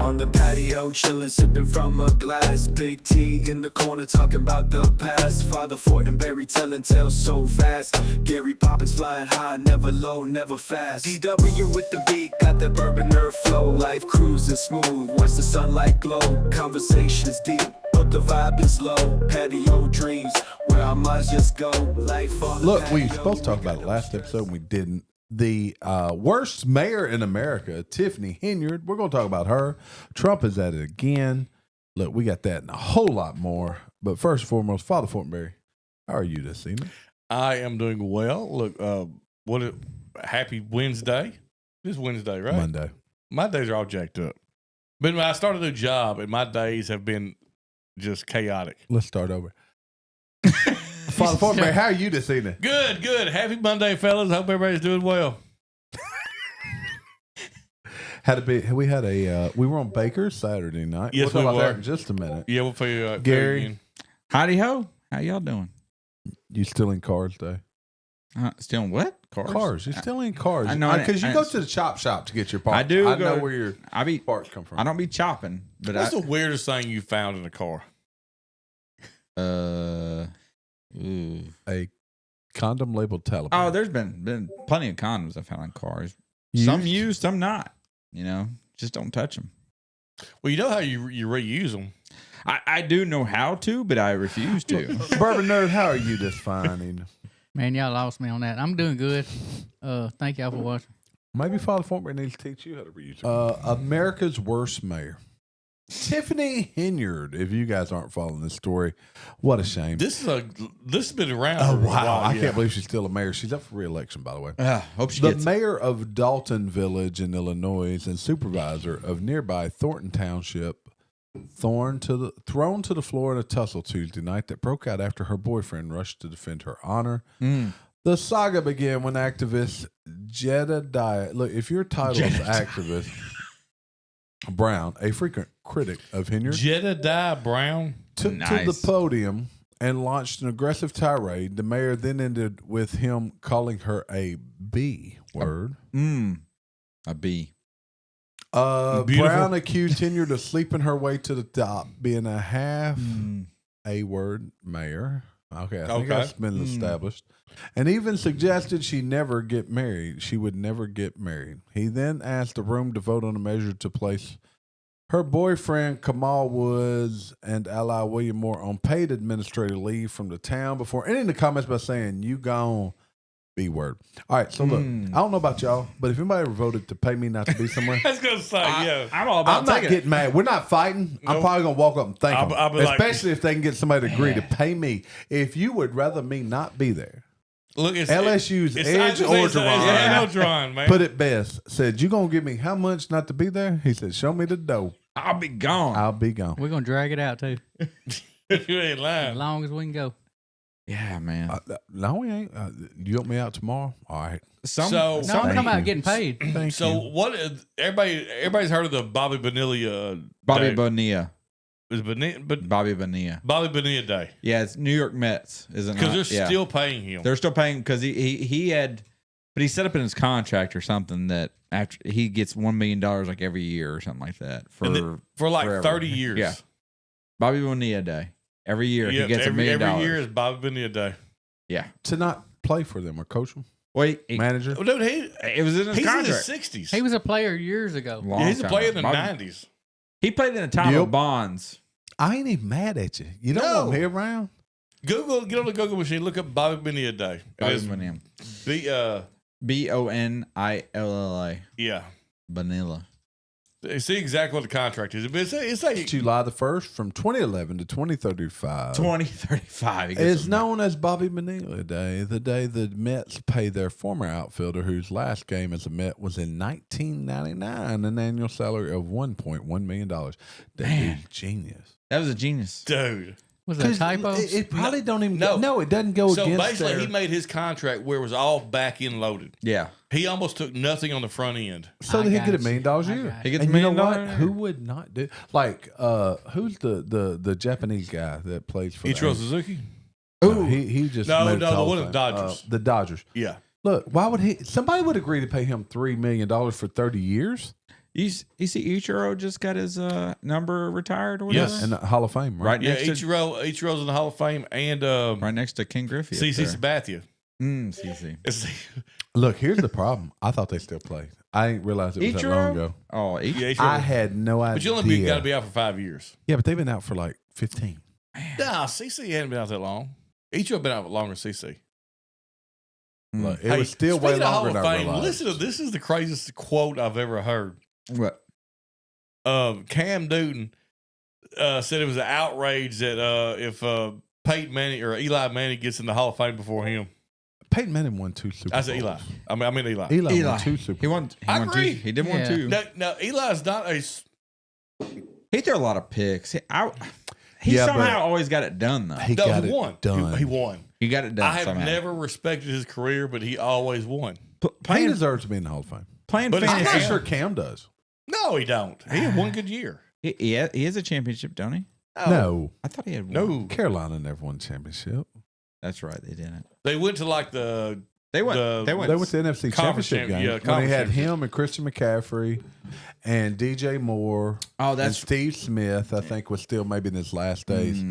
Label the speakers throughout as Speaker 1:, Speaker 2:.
Speaker 1: On the patio, chillin', sipping from a glass. Big T in the corner, talking about the past. Father Fortenberry telling tales so vast. Gary Poppins flying high, never low, never fast. DW with the beat, got that bourbon nerve flow. Life cruising smooth, watch the sunlight glow. Conversations deep, but the vibe is low. Patio dreams, where our minds just go. Life on the
Speaker 2: Look,
Speaker 1: patio.
Speaker 2: we were supposed to talk about it last episode and we didn't. The worst mayor in America, Tiffany Henyard. We're going to talk about her. Trump is at it again. Look, we got that and a whole lot more. But first and foremost, Father Fortenberry, how are you this evening?
Speaker 3: I am doing well. Look, happy Wednesday. This Wednesday, right?
Speaker 2: Monday.
Speaker 3: My days are all jacked up. But when I started a new job, and my days have been just chaotic.
Speaker 2: Let's start over. Father Fortenberry, how are you this evening?
Speaker 3: Good, good. Happy Monday, fellas. Hope everybody's doing well.
Speaker 2: We were on Baker's Saturday night.
Speaker 3: Yes,
Speaker 2: we'll talk
Speaker 3: we
Speaker 2: about
Speaker 3: were.
Speaker 2: that in just a minute.
Speaker 3: Yeah, we'll figure out.
Speaker 2: Gary.
Speaker 4: Howdy ho. How y'all doing?
Speaker 2: You still in Cars Day?
Speaker 4: Still in what? Cars?
Speaker 2: You still in Cars?
Speaker 4: I know,
Speaker 2: because you go to the chop shop to get your parts.
Speaker 4: I do.
Speaker 2: I know where your
Speaker 4: I
Speaker 2: parts come from.
Speaker 4: I don't be chopping, but
Speaker 3: What's the weirdest thing you found in a car?
Speaker 2: A condom labeled Taliban.
Speaker 4: Oh, there's been plenty of condoms I found in cars.
Speaker 2: Used?
Speaker 4: Some used, some not. You know, just don't touch them.
Speaker 3: Well, you know how you reuse them.
Speaker 4: I do know how to, but I refuse to.
Speaker 2: Bourbon Nerd, how are you this fine evening?
Speaker 5: Man, y'all lost me on that. I'm doing good. Thank y'all for watching.
Speaker 2: Maybe Father Fortenberry needs to teach you how to reuse it. America's worst mayor. Tiffany Henyard, if you guys aren't following this story, what a shame.
Speaker 3: This has been around.
Speaker 2: Oh,
Speaker 3: for a
Speaker 2: wow.
Speaker 3: while,
Speaker 2: I
Speaker 3: yeah.
Speaker 2: can't believe she's still a mayor. She's up for re-election, by the way.
Speaker 4: Hope she
Speaker 2: The
Speaker 4: gets it.
Speaker 2: mayor of Dalton Village in Illinois and supervisor of nearby Thornton Township thrown to the floor in a tussle Tuesday night that broke out after her boyfriend rushed to defend her honor. The saga began when activist Jedediah, look, if your title is activist, Brown, a frequent critic of Henyard,
Speaker 3: Jedediah Brown
Speaker 2: took to the podium and launched an aggressive tirade. The mayor then ended with him calling her a B word.
Speaker 4: A B.
Speaker 2: Brown accused Henyard of sleeping her way to the top, being a half A word mayor. Okay, I think that's been established. And even suggested she never get married. She would never get married. He then asked the room to vote on a measure to place her boyfriend Kamal Woods and ally William Moore on paid administrative leave from the town before ending the comments by saying, "You gone B word." All right, so look, I don't know about y'all, but if anybody ever voted to pay me not to be somewhere,
Speaker 3: I was going to say, yeah.
Speaker 4: I'm all about
Speaker 2: I'm not getting mad. We're not fighting. I'm
Speaker 3: Nope.
Speaker 2: probably going to walk up and thank them.
Speaker 3: I'll be like-
Speaker 2: Especially if they can get somebody to agree to pay me. If you would rather me not be there,
Speaker 3: Look, it's
Speaker 2: LSU's Edge
Speaker 3: Orgeron, man.
Speaker 2: put it best, said, "You going to give me how much not to be there?" He said, "Show me the dough.
Speaker 4: I'll be gone.
Speaker 2: I'll be gone."
Speaker 5: We're going to drag it out, too,
Speaker 3: You ain't
Speaker 5: as
Speaker 3: lying.
Speaker 5: long as we can go.
Speaker 4: Yeah, man.
Speaker 2: No, we ain't. You want me out tomorrow? All right.
Speaker 3: So-
Speaker 5: No, I'm talking
Speaker 2: Thank
Speaker 5: about
Speaker 2: you.
Speaker 5: getting paid.
Speaker 2: Thank
Speaker 3: So
Speaker 2: you.
Speaker 3: what? Everybody's heard of the Bobby Bonilla.
Speaker 4: Bobby
Speaker 3: Day.
Speaker 4: Bonilla.
Speaker 3: Is Bonilla, but
Speaker 4: Bobby Bonilla.
Speaker 3: Bobby Bonilla Day
Speaker 4: Yeah, it's New York Mets, isn't it?
Speaker 3: because they're
Speaker 4: Yeah.
Speaker 3: still paying him.
Speaker 4: They're still paying because he had, but he set up in his contract or something that after he gets $1 million like every year or something like that
Speaker 3: And for like
Speaker 4: forever.
Speaker 3: 30 years.
Speaker 4: Yeah, Bobby Bonilla Day every year
Speaker 3: Yeah,
Speaker 4: he gets $1 million.
Speaker 3: every year is Bobby Bonilla Day.
Speaker 4: Yeah.
Speaker 2: To not play for them or coach them,
Speaker 4: Wait,
Speaker 2: manager.
Speaker 3: Oh, dude,
Speaker 4: it was in his
Speaker 3: he's
Speaker 4: contract.
Speaker 3: in his 60s.
Speaker 5: He was a player years ago.
Speaker 4: Long
Speaker 3: Yeah, he's a
Speaker 4: time
Speaker 3: player in
Speaker 4: ago.
Speaker 3: the
Speaker 4: Bobby-
Speaker 3: 90s.
Speaker 4: He played in the time
Speaker 2: Yep.
Speaker 4: of Bonds.
Speaker 2: I ain't even mad at you. You don't
Speaker 3: No.
Speaker 2: want me around.
Speaker 3: Get on the Google machine, look up Bobby Bonilla Day.
Speaker 4: Bobby
Speaker 3: It's
Speaker 4: Bonilla.
Speaker 3: B-
Speaker 4: Bonilla.
Speaker 3: yeah.
Speaker 4: Bonilla.
Speaker 3: See exactly what the contract is. But it's like
Speaker 2: July the 1st from 2011 to 2035.
Speaker 4: 2035.
Speaker 2: It's known as Bobby Bonilla Day, the day the Mets pay their former outfielder, whose last game as a Met was in 1999, an annual salary of $1.1 million. That
Speaker 4: Man.
Speaker 2: dude's genius.
Speaker 4: That was a genius.
Speaker 3: dude.
Speaker 5: Was that a typo?
Speaker 2: It probably don't even.
Speaker 3: No.
Speaker 2: No, it doesn't go
Speaker 3: So
Speaker 2: against.
Speaker 3: basically,
Speaker 2: their-
Speaker 3: he made his contract where it was all back end loaded.
Speaker 4: Yeah.
Speaker 3: He almost took nothing on the front end.
Speaker 2: so that he get $1 million a year.
Speaker 4: He gets
Speaker 2: and
Speaker 4: $1
Speaker 2: you know
Speaker 4: million
Speaker 2: what?
Speaker 4: a year.
Speaker 2: Who would not do? Like, who's the Japanese guy that plays for?
Speaker 3: Ichiro
Speaker 2: the
Speaker 3: Suzuki?
Speaker 2: No, he just
Speaker 3: No,
Speaker 2: made it
Speaker 3: no,
Speaker 2: to
Speaker 3: the
Speaker 2: Hall
Speaker 3: one
Speaker 2: of
Speaker 3: of the
Speaker 2: Fame.
Speaker 3: Dodgers.
Speaker 2: The Dodgers.
Speaker 3: Yeah.
Speaker 2: Look, why would he? Somebody would agree to pay him $3 million for 30 years.
Speaker 4: You see Ichiro just got his number retired or whatever?
Speaker 2: Yes, in the Hall of Fame, right?
Speaker 4: Right next to
Speaker 3: Ichiro's in the Hall of Fame and
Speaker 4: right next to King Griffey.
Speaker 3: CC Sabathia.
Speaker 4: CC.
Speaker 2: Look, here's the problem. I thought they still played. I didn't realize it was that long ago.
Speaker 4: Oh,
Speaker 3: Yeah,
Speaker 2: I had no idea.
Speaker 3: but you only got to be out for 5 years.
Speaker 2: Yeah, but they've been out for like 15.
Speaker 3: Nah, CC hadn't been out that long. Ichiro been out longer than CC.
Speaker 2: Look, it was still way
Speaker 3: speaking of
Speaker 2: longer
Speaker 3: Hall
Speaker 2: than
Speaker 3: of
Speaker 2: I
Speaker 3: Fame,
Speaker 2: realized.
Speaker 3: listen to this is the craziest quote I've ever heard.
Speaker 4: What?
Speaker 3: Cam Newton said it was an outrage that if Peyton Manning or Eli Manning gets in the Hall of Fame before him.
Speaker 2: Peyton Manning won 2 Super Bowls.
Speaker 3: I said Eli. I mean Eli.
Speaker 2: Eli won 2 Super Bowls.
Speaker 3: I agree.
Speaker 4: He did one too.
Speaker 3: Now Eli's not a.
Speaker 4: He threw a lot of picks. He
Speaker 2: Yeah,
Speaker 4: somehow
Speaker 2: but
Speaker 4: always got it done though.
Speaker 2: He
Speaker 3: No,
Speaker 2: got
Speaker 3: he
Speaker 2: it
Speaker 3: won.
Speaker 2: done.
Speaker 3: He won.
Speaker 4: He got it done.
Speaker 3: I have
Speaker 4: somehow.
Speaker 3: never respected his career, but he always won.
Speaker 2: He
Speaker 4: playing
Speaker 2: deserves to be in the Hall of Fame.
Speaker 4: playing
Speaker 3: But it's
Speaker 2: I'm
Speaker 4: fantasy.
Speaker 2: not sure Cam does.
Speaker 3: No, he don't. He had one good year.
Speaker 4: He has a championship, don't he?
Speaker 2: No.
Speaker 4: I thought he had one.
Speaker 3: No.
Speaker 2: Carolina never won a championship.
Speaker 4: That's right. They didn't.
Speaker 3: They went to like the
Speaker 4: They went.
Speaker 3: The-
Speaker 4: They went.
Speaker 2: They went to the NFC
Speaker 3: Conference
Speaker 2: Championship game
Speaker 3: yeah,
Speaker 2: when
Speaker 3: conference
Speaker 2: they had
Speaker 3: championship.
Speaker 2: him and Christian McCaffrey and DJ Moore
Speaker 4: Oh,
Speaker 2: and
Speaker 4: that's
Speaker 2: Steve Smith, I think, was still maybe in his last days.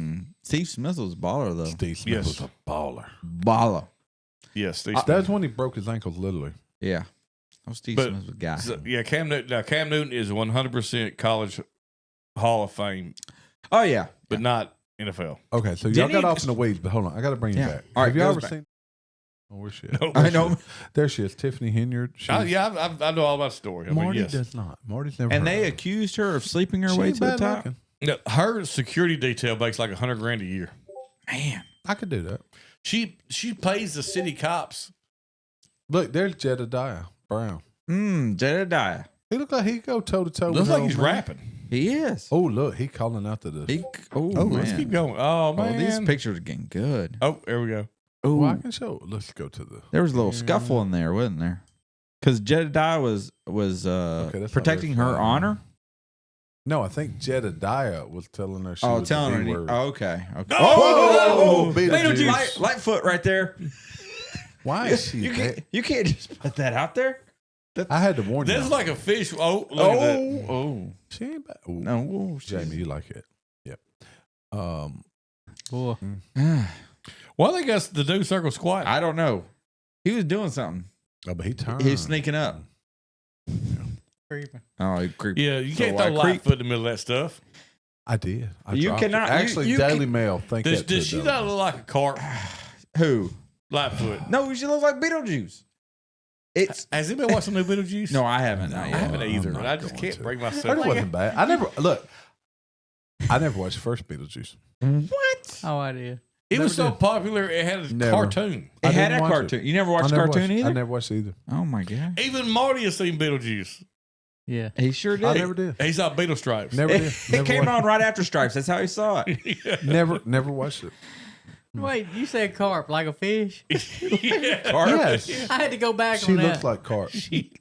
Speaker 4: Steve Smith was a baller though.
Speaker 2: Steve Smith
Speaker 3: Yes.
Speaker 2: was a baller.
Speaker 4: Baller.
Speaker 3: yes. They
Speaker 2: That was when he broke his ankles, literally.
Speaker 4: Yeah. Oh, Steve
Speaker 3: But-
Speaker 4: Smith was a guy.
Speaker 3: yeah, Cam Newton. Now Cam Newton is 100% college Hall of Fame,
Speaker 4: Oh yeah.
Speaker 3: but not NFL.
Speaker 2: Okay, so y'all
Speaker 4: Didn't
Speaker 2: got
Speaker 4: he-
Speaker 2: off in the weeds, but hold on. I got to bring you
Speaker 4: Yeah.
Speaker 2: back.
Speaker 4: All right,
Speaker 2: Have you
Speaker 4: goes
Speaker 2: ever
Speaker 4: back.
Speaker 2: seen? Oh, where's she at?
Speaker 3: No.
Speaker 2: There
Speaker 4: I
Speaker 2: she
Speaker 4: know.
Speaker 2: is. There she is, Tiffany Hinyard.
Speaker 3: I know all about the story. I mean,
Speaker 2: Marty
Speaker 3: yes.
Speaker 2: does not. Marty's never.
Speaker 4: And
Speaker 2: heard
Speaker 4: they
Speaker 2: of her.
Speaker 4: accused her of sleeping her
Speaker 2: She
Speaker 4: way
Speaker 2: ain't
Speaker 4: to the
Speaker 2: bad
Speaker 4: top.
Speaker 2: looking.
Speaker 3: No, her security detail makes like $100,000 a year.
Speaker 4: Man.
Speaker 2: I could do that.
Speaker 3: She pays the city cops.
Speaker 2: Look, there's Jedediah Brown.
Speaker 4: Jedediah.
Speaker 2: He look like he go toe to toe.
Speaker 3: Looks like he's rapping.
Speaker 4: He is.
Speaker 2: Oh, look, he calling out to the.
Speaker 4: Oh,
Speaker 3: Let's
Speaker 4: man.
Speaker 3: keep going. Oh man,
Speaker 4: These pictures are getting good.
Speaker 3: Oh, there we go.
Speaker 4: Oh,
Speaker 2: Well, I can show. Let's go to the.
Speaker 4: there was a little scuffle in there, wasn't there? Because Jedediah was
Speaker 2: that's not
Speaker 4: protecting
Speaker 2: very
Speaker 4: her
Speaker 2: funny.
Speaker 4: honor.
Speaker 2: No, I think Jedediah was telling her. She was
Speaker 4: Telling
Speaker 2: the
Speaker 4: her.
Speaker 2: B-word.
Speaker 4: Okay.
Speaker 2: Oh, Beetlejuice.
Speaker 4: Lightfoot right there.
Speaker 2: Why is she?
Speaker 4: You can't just put that out there.
Speaker 2: I had to warn you.
Speaker 3: That's like a fish. Oh, look at that.
Speaker 4: Oh.
Speaker 2: She ain't bad. Ooh,
Speaker 4: No.
Speaker 2: Jamie, you like it? Yep.
Speaker 5: Boy.
Speaker 3: Well, they got the dude circle squat.
Speaker 4: I don't know. He was doing something.
Speaker 2: Oh, but he turned.
Speaker 4: He was sneaking up. Oh, he creeped.
Speaker 3: Yeah, you
Speaker 4: So
Speaker 3: can't
Speaker 4: I
Speaker 3: throw Lightfoot in the middle of that stuff.
Speaker 2: I did.
Speaker 4: You
Speaker 2: dropped it.
Speaker 4: cannot- you-
Speaker 2: Actually,
Speaker 4: you
Speaker 2: Daily
Speaker 4: can-
Speaker 2: Mail. Think
Speaker 3: Does,
Speaker 2: that to
Speaker 3: does she
Speaker 2: Daily
Speaker 3: not
Speaker 2: Mail.
Speaker 3: look like a carp?
Speaker 4: Who?
Speaker 3: Lightfoot.
Speaker 4: No, she looks like Beetlejuice. It's
Speaker 3: Has anybody watched some new Beetlejuice?
Speaker 4: no, I haven't.
Speaker 3: I
Speaker 4: Not yet.
Speaker 3: haven't either.
Speaker 2: I'm
Speaker 3: But
Speaker 2: not
Speaker 3: I just
Speaker 2: going
Speaker 3: can't
Speaker 2: to.
Speaker 3: bring
Speaker 2: Heard
Speaker 3: myself.
Speaker 2: it wasn't bad. I never look. I never watched the first Beetlejuice.
Speaker 4: What?
Speaker 5: Oh, I did.
Speaker 3: It was
Speaker 2: Never
Speaker 3: so
Speaker 2: did.
Speaker 3: popular. It had a
Speaker 2: Never.
Speaker 3: cartoon.
Speaker 4: It
Speaker 2: I
Speaker 4: had
Speaker 2: didn't
Speaker 4: a
Speaker 2: watch
Speaker 4: cartoon.
Speaker 2: it.
Speaker 4: You never watched
Speaker 2: I
Speaker 4: the
Speaker 2: never
Speaker 4: cartoon
Speaker 2: watched,
Speaker 4: either?
Speaker 2: I never watched it either.
Speaker 4: Oh my god.
Speaker 3: Even Marty has seen Beetlejuice.
Speaker 5: Yeah.
Speaker 4: He sure did.
Speaker 2: I never did.
Speaker 3: He saw Beetle Stripes.
Speaker 2: Never did.
Speaker 4: It
Speaker 2: Never
Speaker 4: came
Speaker 2: watched
Speaker 4: on right after Stripes. That's how he saw it.
Speaker 2: Never watched it.
Speaker 5: Wait, you said carp like a fish?
Speaker 2: Yes.
Speaker 5: I had to go back
Speaker 2: She
Speaker 5: on that.
Speaker 2: looks like carp.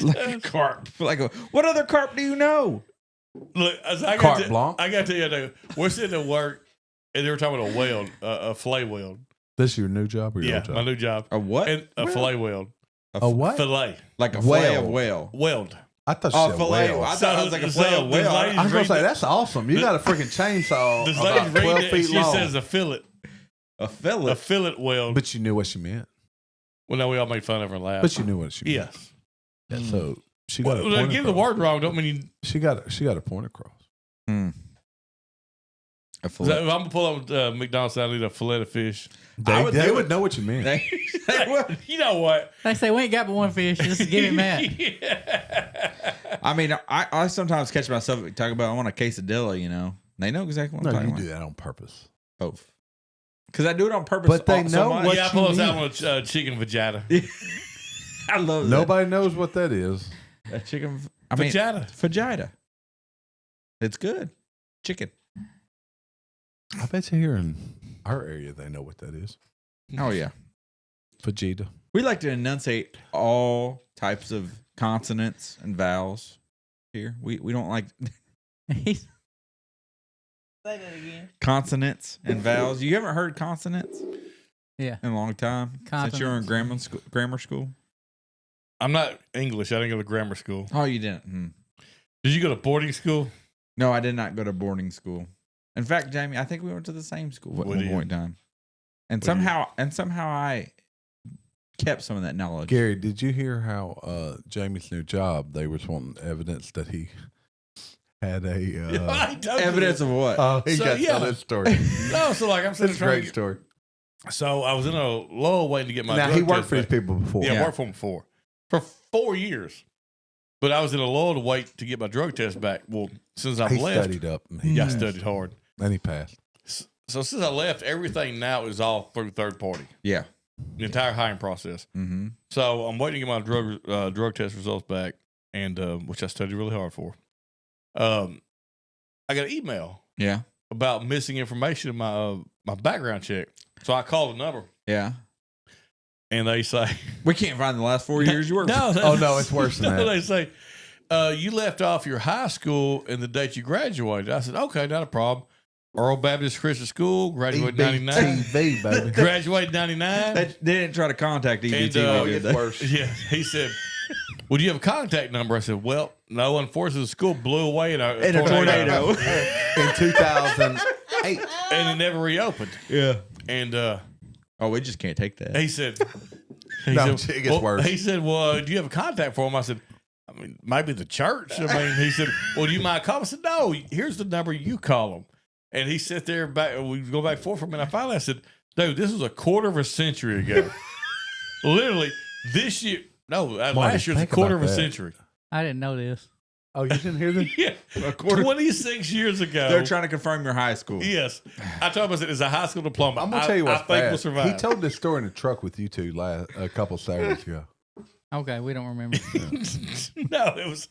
Speaker 4: Like a carp. What other carp do you know?
Speaker 3: Look, I
Speaker 2: Carte
Speaker 3: got
Speaker 2: blanche.
Speaker 3: I got to tell you, though, we're sitting at work, and they were talking about a weld, a fillet weld.
Speaker 2: This your new job or your
Speaker 3: Yeah,
Speaker 2: old job?
Speaker 3: my new job.
Speaker 4: A what?
Speaker 3: And a fillet weld.
Speaker 2: A what?
Speaker 3: Fillet.
Speaker 4: Like a
Speaker 2: Whale.
Speaker 4: fillet of whale.
Speaker 3: Weld.
Speaker 2: I thought she
Speaker 4: Oh,
Speaker 2: said
Speaker 4: fillet.
Speaker 2: whale.
Speaker 4: I thought it was like a
Speaker 3: So-
Speaker 4: fillet of
Speaker 3: so this
Speaker 4: whale.
Speaker 3: lady-
Speaker 2: I was gonna say
Speaker 3: reading-
Speaker 2: that's awesome. You got a freaking chainsaw
Speaker 3: This
Speaker 2: about
Speaker 3: lady's
Speaker 2: 12
Speaker 3: reading it,
Speaker 2: feet
Speaker 3: she
Speaker 2: long.
Speaker 3: says a fillet.
Speaker 4: A fillet.
Speaker 3: A fillet weld.
Speaker 2: But you knew what she meant.
Speaker 3: Well, no, we all made fun of her and laughed.
Speaker 2: But you knew what she meant.
Speaker 3: Yes.
Speaker 2: So she got a
Speaker 3: Well,
Speaker 2: point
Speaker 3: give the
Speaker 2: across.
Speaker 3: word wrong. Don't mean you.
Speaker 2: She got a point across.
Speaker 4: A
Speaker 3: If
Speaker 4: fillet.
Speaker 3: I'm gonna pull up McDonald's, I need a fillet of fish.
Speaker 2: They
Speaker 4: would
Speaker 2: they
Speaker 4: do
Speaker 2: would
Speaker 4: it.
Speaker 2: know what you meant.
Speaker 4: They would.
Speaker 3: You know what?
Speaker 5: They say we ain't got but one fish. Just give him that.
Speaker 4: I mean, I sometimes catch myself talking about I want a quesadilla, you know. They know exactly what I'm
Speaker 2: No,
Speaker 4: talking
Speaker 2: you
Speaker 4: about.
Speaker 2: do that on purpose.
Speaker 4: Both. Because I do it on purpose.
Speaker 2: But they
Speaker 4: so
Speaker 2: know
Speaker 4: much.
Speaker 2: what
Speaker 3: Yeah, I
Speaker 2: you
Speaker 3: pull us out
Speaker 2: mean.
Speaker 3: with chicken vagina.
Speaker 4: I love that.
Speaker 2: Nobody knows what that is.
Speaker 4: That chicken. I mean,
Speaker 3: Vagina.
Speaker 4: vagina. It's good. Chicken.
Speaker 2: I bet you here in our area they know what that is.
Speaker 4: Oh, yeah.
Speaker 2: Vegeta.
Speaker 4: We like to enunciate all types of consonants and vowels here. We don't like
Speaker 5: Say that again.
Speaker 4: consonants and vowels. You haven't heard consonants
Speaker 5: Yeah.
Speaker 4: in a long time since you were in grammar school.
Speaker 3: I'm not English. I didn't go to grammar school.
Speaker 4: Oh, you didn't.
Speaker 3: Did you go to boarding school?
Speaker 4: No, I did not go to boarding school. In fact, Jamie, I think we went to the same school at one point in time. And somehow I kept some of that knowledge.
Speaker 2: Gary, did you hear how Jamie's new job, they was wanting evidence that he had
Speaker 4: evidence of what?
Speaker 2: Oh, he got to tell this story.
Speaker 3: No, so like I'm sitting
Speaker 2: It's a great story.
Speaker 3: So I was in a lull waiting to get my
Speaker 2: Now,
Speaker 3: drug
Speaker 2: he worked
Speaker 3: test
Speaker 2: for these
Speaker 3: back.
Speaker 2: people before.
Speaker 3: Yeah, I worked for him for 4 years. But I was in a lull to wait to get my drug test back. Well, since I've
Speaker 2: He
Speaker 3: left.
Speaker 2: studied up. And
Speaker 3: I studied hard.
Speaker 2: And he passed.
Speaker 3: So since I left, everything now is all through third party.
Speaker 4: Yeah.
Speaker 3: The entire hiring process.
Speaker 4: Mm-hmm.
Speaker 3: So I'm waiting to get my drug test results back, and which I studied really hard for. I got an email.
Speaker 4: Yeah.
Speaker 3: About missing information in my background check. So I called the number.
Speaker 4: Yeah.
Speaker 3: And they say,
Speaker 4: we can't find the last 4 years you worked.
Speaker 2: Oh, no, it's worse than that.
Speaker 3: They say, you left off your high school and the date you graduated. I said, okay, not a problem. Earl Baptist Christian School, graduated 99.
Speaker 2: EBTV, baby.
Speaker 3: Graduated 99.
Speaker 4: They didn't try to contact EBT.
Speaker 3: And,
Speaker 4: did they?
Speaker 2: Worse.
Speaker 3: Yeah, he said, well, do you have a contact number? I said, well, no, unfortunately, the school blew away in a tornado.
Speaker 2: In 2008.
Speaker 3: And it never reopened.
Speaker 4: Yeah.
Speaker 3: And
Speaker 4: we just can't take that.
Speaker 3: he said,
Speaker 2: No, it gets worse.
Speaker 3: He said, well, do you have a contact for him? I said, I mean, maybe the church. I mean, he said, well, do you mind calling? I said, no, here's the number, you call them. And he sat there back, we go back forth from it. And I finally said, dude, this was a quarter of a century ago. Literally, this year, last year's a quarter of a century.
Speaker 5: I didn't know this.
Speaker 2: Oh, you didn't hear this?
Speaker 3: Yeah, 26 years ago.
Speaker 4: They're trying to confirm your high school.
Speaker 3: Yes. I told him, I said, it's a high school diploma.
Speaker 2: I'm going to tell you what's
Speaker 3: I think
Speaker 2: bad.
Speaker 3: we'll survive.
Speaker 2: He told this story in the truck with you two a couple Saturdays ago.
Speaker 5: Okay, we don't remember.
Speaker 3: No, it was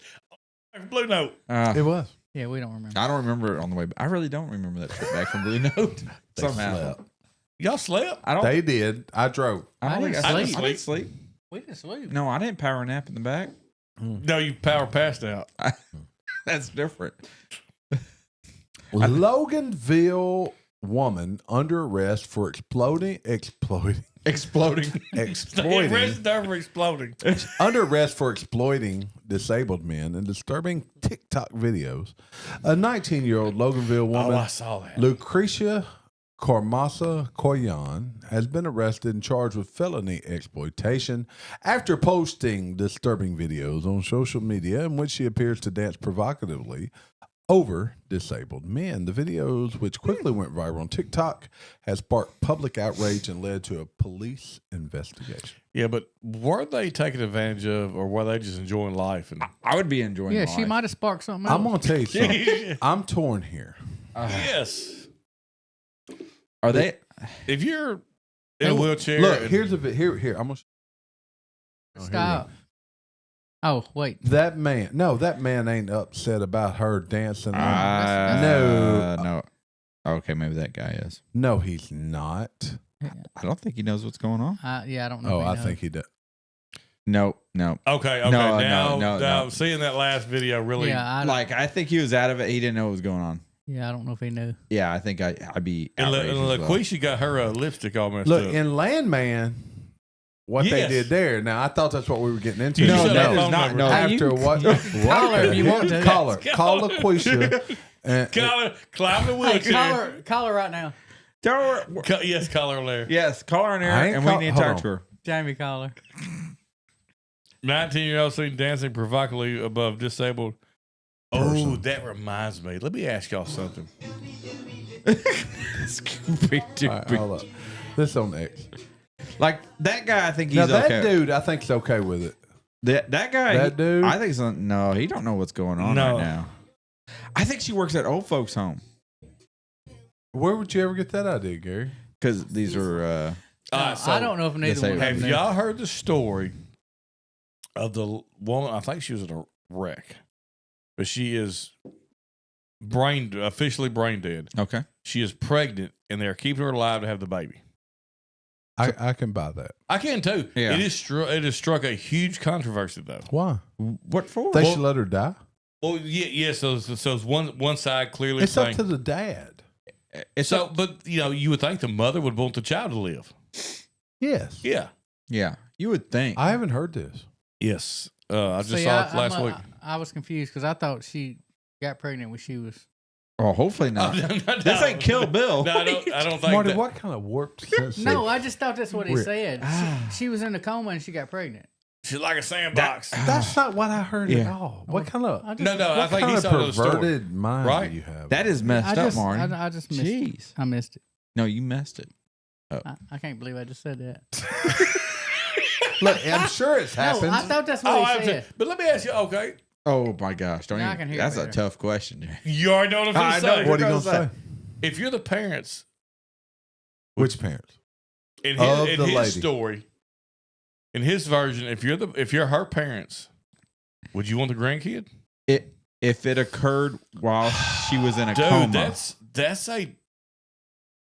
Speaker 3: Blue Note.
Speaker 2: It was.
Speaker 5: Yeah, we don't remember.
Speaker 4: I don't remember it on the way. I really don't remember that trip back from Blue Note.
Speaker 2: They
Speaker 4: Somehow.
Speaker 2: slept.
Speaker 3: Y'all slept?
Speaker 4: I don't.
Speaker 2: They did. I drove.
Speaker 4: I don't
Speaker 5: I
Speaker 4: think
Speaker 5: didn't
Speaker 4: I
Speaker 5: sleep.
Speaker 4: sleep. I didn't sleep.
Speaker 5: We didn't sleep.
Speaker 4: No, I didn't power nap in the back.
Speaker 3: No, you power passed out.
Speaker 4: That's different.
Speaker 2: Loganville woman under arrest for exploiting.
Speaker 3: Arrested over exploding.
Speaker 2: Under arrest for exploiting disabled men and disturbing TikTok videos. A 19-year-old Loganville woman,
Speaker 3: I saw that.
Speaker 2: Lucretia Cormasa Coyan, has been arrested and charged with felony exploitation after posting disturbing videos on social media in which she appears to dance provocatively over disabled men. The videos, which quickly went viral on TikTok, has sparked public outrage and led to a police investigation.
Speaker 3: Yeah, but were they taking advantage of, or were they just enjoying life? And
Speaker 4: I would be enjoying.
Speaker 5: Yeah,
Speaker 4: life.
Speaker 5: she might have sparked something else.
Speaker 2: I'm going to tell you something. I'm torn here.
Speaker 3: yes,
Speaker 4: Are they?
Speaker 3: if you're in a wheelchair,
Speaker 2: Look,
Speaker 3: and-
Speaker 2: here's a here. I'm gonna.
Speaker 5: Stop. Oh, wait.
Speaker 2: That man ain't upset about her dancing.
Speaker 4: No.
Speaker 2: No.
Speaker 4: Okay, maybe that guy is.
Speaker 2: No, he's not.
Speaker 4: I don't think he knows what's going on.
Speaker 5: Yeah, I don't know.
Speaker 2: Oh,
Speaker 5: if he
Speaker 2: I
Speaker 5: knows.
Speaker 2: think he does.
Speaker 4: No.
Speaker 3: okay.
Speaker 4: No,
Speaker 3: Now, seeing that last video really,
Speaker 5: Yeah, I don't,
Speaker 4: I think he was out of it. He didn't know what was going on.
Speaker 5: yeah, I don't know if he knew.
Speaker 4: Yeah, I think I'd be.
Speaker 3: and
Speaker 4: outraged as well.
Speaker 3: LaQuisha got her lipstick all messed
Speaker 2: Look,
Speaker 3: up.
Speaker 2: in Landman, what they
Speaker 3: Yes.
Speaker 2: did there. Now, I thought that's what we were getting into.
Speaker 3: You
Speaker 4: No,
Speaker 3: said
Speaker 4: that
Speaker 3: that
Speaker 4: is
Speaker 3: phone
Speaker 4: not.
Speaker 3: number.
Speaker 4: No,
Speaker 2: After what?
Speaker 5: Call her if you want to.
Speaker 2: Call her. Call LaQuisha. And,
Speaker 3: climb the
Speaker 5: Hey,
Speaker 3: wheelchair.
Speaker 5: call her right now.
Speaker 4: Tell her.
Speaker 3: Yes, call her there.
Speaker 4: Yes, call her in
Speaker 2: I
Speaker 4: there,
Speaker 2: ain't
Speaker 4: and
Speaker 2: call-
Speaker 4: we need to
Speaker 2: hold
Speaker 4: talk to
Speaker 2: on.
Speaker 4: her.
Speaker 5: Jamie, call her.
Speaker 3: 19-year-old seen dancing provocatively above disabled. Oh, that reminds me. Let me ask y'all something.
Speaker 2: all right, hold up. This on X.
Speaker 4: Like that guy, I think he's
Speaker 2: Now, that
Speaker 4: okay.
Speaker 2: dude, I think, is okay with it.
Speaker 4: That guy,
Speaker 2: That dude?
Speaker 4: I think so. No, he don't know what's going on
Speaker 3: No.
Speaker 4: right now. I think she works at old folks' home
Speaker 2: Where would you ever get that idea, Gary?
Speaker 4: because these are.
Speaker 3: So
Speaker 5: I don't know if neither one of them
Speaker 3: have
Speaker 5: knew.
Speaker 3: y'all heard the story of the woman? I think she was in a wreck, but she is officially brain dead.
Speaker 4: Okay.
Speaker 3: She is pregnant, and they're keeping her alive to have the baby.
Speaker 2: I can buy that.
Speaker 3: I can too.
Speaker 4: Yeah.
Speaker 3: It has struck a huge controversy though.
Speaker 2: Why?
Speaker 4: What for?
Speaker 2: They should let her die.
Speaker 3: Well, yeah. So it's one side clearly
Speaker 2: It's up
Speaker 3: saying
Speaker 2: to the dad.
Speaker 4: It's
Speaker 3: so, but you would think the mother would want the child to live.
Speaker 2: Yes.
Speaker 3: Yeah.
Speaker 4: Yeah, you would think.
Speaker 2: I haven't heard this.
Speaker 3: Yes. I just saw it last week.
Speaker 5: I was confused because I thought she got pregnant when she was.
Speaker 4: Oh, hopefully not.
Speaker 3: No.
Speaker 4: This ain't Kill Bill.
Speaker 3: No, I don't think
Speaker 2: Marty,
Speaker 3: that.
Speaker 2: what kind of warped sense?
Speaker 5: No, I just thought that's what he
Speaker 2: Weird.
Speaker 5: said. She was in a coma and she got pregnant.
Speaker 3: She's like a sandbox.
Speaker 2: That's not what I heard at
Speaker 4: Yeah.
Speaker 2: all. What kind of
Speaker 5: I just,
Speaker 3: No, I
Speaker 2: what
Speaker 3: think
Speaker 2: kind
Speaker 3: he
Speaker 2: of
Speaker 3: saw another story.
Speaker 2: perverted mind
Speaker 3: Right?
Speaker 2: do you have?
Speaker 4: That is messed up, Marty.
Speaker 5: I just missed it.
Speaker 4: Jeez.
Speaker 5: I missed it.
Speaker 4: No, you messed it.
Speaker 5: I can't believe I just said that.
Speaker 2: Look, I'm sure it's
Speaker 5: No,
Speaker 2: happened.
Speaker 5: I thought that's what he said.
Speaker 3: But let me ask you. Okay,
Speaker 4: Oh my gosh! Don't
Speaker 5: Now I
Speaker 4: even.
Speaker 5: can hear
Speaker 4: That's
Speaker 5: it
Speaker 4: a
Speaker 5: better.
Speaker 4: tough question. Jay.
Speaker 3: you already know what I'm going
Speaker 4: I
Speaker 3: to
Speaker 4: know
Speaker 3: say.
Speaker 2: what are you
Speaker 4: What
Speaker 2: going to
Speaker 4: was
Speaker 2: say?
Speaker 3: If you're the parents
Speaker 2: Which parents?
Speaker 3: in
Speaker 2: Of
Speaker 3: his,
Speaker 2: the
Speaker 3: in his
Speaker 2: lady.
Speaker 3: story, in his version, if you're her parents, would you want the grandkid?
Speaker 4: If it occurred while she was in a
Speaker 3: Dude,
Speaker 4: coma,
Speaker 3: that's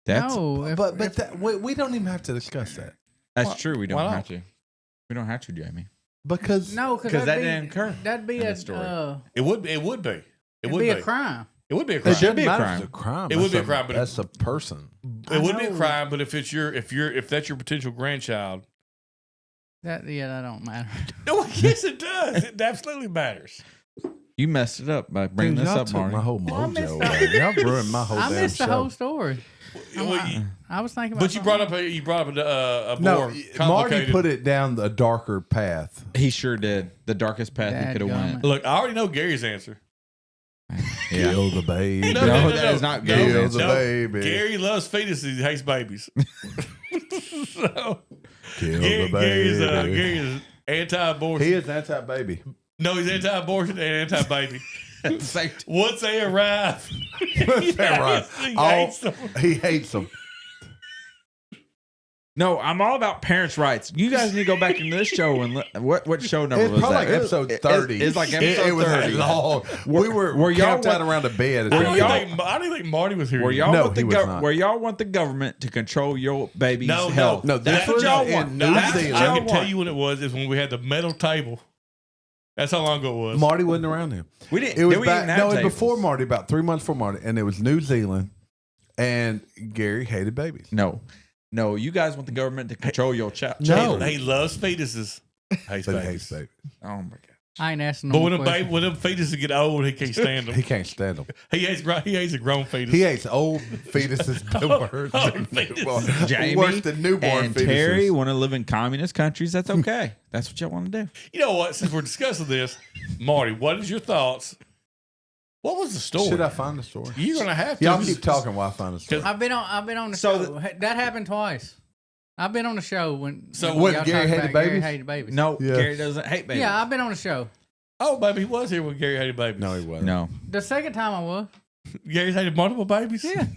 Speaker 5: No,
Speaker 2: But that, we don't even have to discuss that
Speaker 4: that's true. We
Speaker 3: why
Speaker 4: don't
Speaker 3: not?
Speaker 4: have to. We don't have to, Jamie.
Speaker 2: because
Speaker 5: because
Speaker 4: that didn't occur
Speaker 5: That'd be
Speaker 4: in
Speaker 5: a
Speaker 4: the story.
Speaker 3: it would be.
Speaker 5: it'd be a crime.
Speaker 3: It would be a
Speaker 2: it
Speaker 3: crime.
Speaker 2: shouldn't
Speaker 4: be a
Speaker 2: matter
Speaker 4: crime.
Speaker 2: if it's a crime.
Speaker 3: It would
Speaker 2: That's
Speaker 3: be a crime, but
Speaker 2: that's a person.
Speaker 3: It would be a
Speaker 5: know.
Speaker 3: crime, but if that's your potential grandchild,
Speaker 5: That don't matter.
Speaker 3: no, yes, it does. It absolutely matters.
Speaker 4: You messed it up by bringing
Speaker 2: Dude,
Speaker 4: this
Speaker 2: y'all
Speaker 4: up,
Speaker 2: took
Speaker 4: Marty.
Speaker 2: my whole
Speaker 5: I missed
Speaker 2: mojo.
Speaker 5: that.
Speaker 2: Y'all ruined my whole
Speaker 5: I
Speaker 2: damn
Speaker 5: missed the
Speaker 2: show.
Speaker 5: whole story. I was thinking about.
Speaker 3: But you brought up a
Speaker 2: No,
Speaker 3: more
Speaker 2: Marty
Speaker 3: complicated.
Speaker 2: put it down a darker path.
Speaker 4: He sure did. The darkest path he could have went.
Speaker 3: Look, I already know Gary's answer.
Speaker 4: Yeah.
Speaker 2: Kill the baby.
Speaker 4: No, that is not Gary's
Speaker 2: Kill
Speaker 4: answer.
Speaker 2: the baby.
Speaker 3: Gary loves fetuses. He hates babies. So,
Speaker 2: Kill
Speaker 3: Gary,
Speaker 2: the baby.
Speaker 3: Gary's anti-abortion.
Speaker 2: He is anti-baby.
Speaker 3: No, he's anti-abortion and anti-baby.
Speaker 4: At the same time.
Speaker 3: Once they arrive,
Speaker 2: That's right.
Speaker 3: he
Speaker 2: Oh,
Speaker 3: hates them.
Speaker 2: he hates them.
Speaker 4: No, I'm all about parents' rights. You guys need to go back into this show and what show number
Speaker 2: It's
Speaker 4: was
Speaker 2: probably
Speaker 4: that?
Speaker 2: like episode 30.
Speaker 4: It's like episode
Speaker 2: It was
Speaker 4: 30.
Speaker 2: that long. We were
Speaker 4: Were y'all
Speaker 2: camped out
Speaker 4: what-
Speaker 2: around a bed.
Speaker 3: I
Speaker 2: At
Speaker 3: don't
Speaker 2: the
Speaker 3: even think Marty was here.
Speaker 4: Where
Speaker 3: yet.
Speaker 4: y'all
Speaker 2: No,
Speaker 4: want
Speaker 2: he
Speaker 4: the
Speaker 2: was not.
Speaker 4: where y'all want the government to control your baby's
Speaker 3: No,
Speaker 4: health?
Speaker 2: No, this
Speaker 4: That's what
Speaker 2: was
Speaker 4: y'all
Speaker 2: in
Speaker 4: want.
Speaker 2: New
Speaker 4: That's what
Speaker 2: Zealand.
Speaker 3: I
Speaker 4: y'all
Speaker 3: can tell
Speaker 4: want.
Speaker 3: you when it was. Is when we had the metal table. That's how long ago it was.
Speaker 2: Marty wasn't around then.
Speaker 4: We didn't.
Speaker 2: It was
Speaker 4: then we
Speaker 2: back,
Speaker 4: even have
Speaker 2: no, it was
Speaker 4: tables.
Speaker 2: before Marty, about 3 months before Marty, and it was New Zealand, and Gary hated babies.
Speaker 4: No, you guys want the government to control your child.
Speaker 2: No.
Speaker 3: He loves fetuses. Hates
Speaker 2: But he
Speaker 3: babies.
Speaker 2: hates babies.
Speaker 4: Oh my god.
Speaker 5: I ain't asking
Speaker 3: But
Speaker 5: no
Speaker 3: when
Speaker 5: more questions.
Speaker 3: when them fetuses get old, he can't stand them.
Speaker 2: He can't stand them.
Speaker 3: He hates a grown fetus.
Speaker 2: He hates old fetuses.
Speaker 3: fetuses.
Speaker 4: Jamie
Speaker 2: Worse than newborn
Speaker 4: and
Speaker 2: fetuses.
Speaker 4: Terry want to live in communist countries. That's okay. That's what y'all want to do.
Speaker 3: You know what? Since we're discussing this, Marty, what is your thoughts? What was the story?
Speaker 2: Should I find the story?
Speaker 3: You're gonna have to.
Speaker 2: Y'all keep talking while I find the story.
Speaker 5: I've been on the
Speaker 4: So
Speaker 5: show. That happened twice. I've been on the show when.
Speaker 3: So
Speaker 5: when
Speaker 2: when
Speaker 5: y'all
Speaker 2: Gary
Speaker 5: talked
Speaker 2: hated
Speaker 5: about
Speaker 2: babies?
Speaker 5: Gary hated babies.
Speaker 4: No,
Speaker 2: Yeah.
Speaker 4: Gary doesn't hate babies.
Speaker 5: Yeah, I've been on the show.
Speaker 3: Oh, baby, he was here when Gary hated babies.
Speaker 2: No, he wasn't.
Speaker 4: No.
Speaker 5: The second time I was.
Speaker 3: Gary's hated multiple babies.
Speaker 5: Yeah.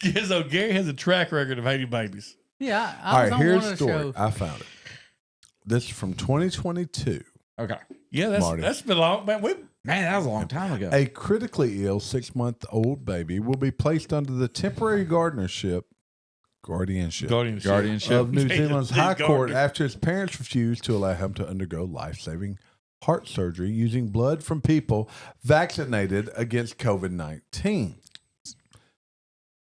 Speaker 3: Yeah, so Gary has a track record of hating babies.
Speaker 5: Yeah,
Speaker 2: All
Speaker 5: I was
Speaker 2: right,
Speaker 5: on
Speaker 2: here's
Speaker 5: one
Speaker 2: the
Speaker 5: of the
Speaker 2: story.
Speaker 5: shows.
Speaker 2: I found it. This is from 2022.
Speaker 4: Okay.
Speaker 3: Yeah,
Speaker 2: Marty.
Speaker 3: that's been long, man.
Speaker 4: Man, that was a long time ago.
Speaker 2: A critically ill 6-month-old baby will be placed under the temporary guardianship
Speaker 3: Guardianship.
Speaker 2: of New Zealand's High Court
Speaker 3: Guardian.
Speaker 2: after his parents refused to allow him to undergo life-saving heart surgery using blood from people vaccinated against COVID-19.